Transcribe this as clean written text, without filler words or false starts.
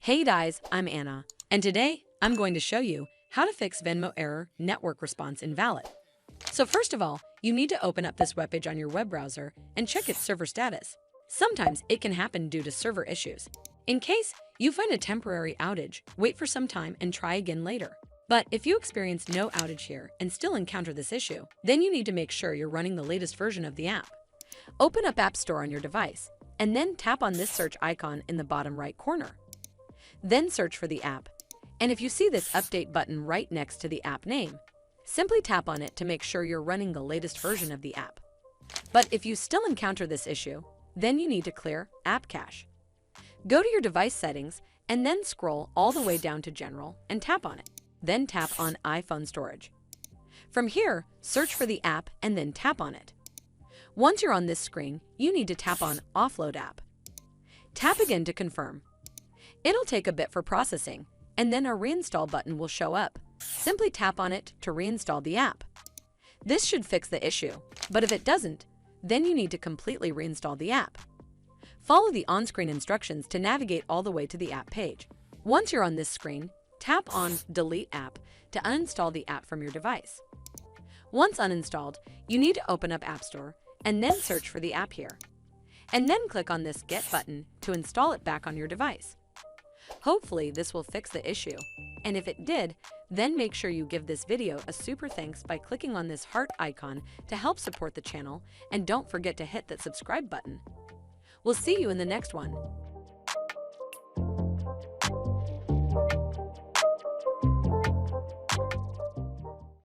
Hey guys, I'm Anna, and today I'm going to show you how to fix Venmo error network response invalid. So first of all, you need to open up this webpage on your web browser and check its server status. Sometimes it can happen due to server issues. In case you find a temporary outage, wait for some time and try again later. But if you experience no outage here and still encounter this issue, then you need to make sure you're running the latest version of the app. Open up App Store on your device, and then tap on this search icon in the bottom right corner. Then search for the app, and if you see this update button right next to the app name, simply tap on it to make sure you're running the latest version of the app. But if you still encounter this issue, then you need to clear App Cache. Go to your device settings and then scroll all the way down to General and tap on it. Then tap on iPhone Storage. From here, search for the app and then tap on it. Once you're on this screen, you need to tap on Offload App. Tap again to confirm. It'll take a bit for processing, and then a reinstall button will show up. Simply tap on it to reinstall the app. This should fix the issue, but if it doesn't, then you need to completely reinstall the app. Follow the on-screen instructions to navigate all the way to the app page. Once you're on this screen, tap on Delete App to uninstall the app from your device. Once uninstalled, you need to open up App Store and then search for the app here. And then click on this Get button to install it back on your device. Hopefully this will fix the issue, and if it did, then make sure you give this video a super thanks by clicking on this heart icon to help support the channel, and don't forget to hit that subscribe button. We'll see you in the next one.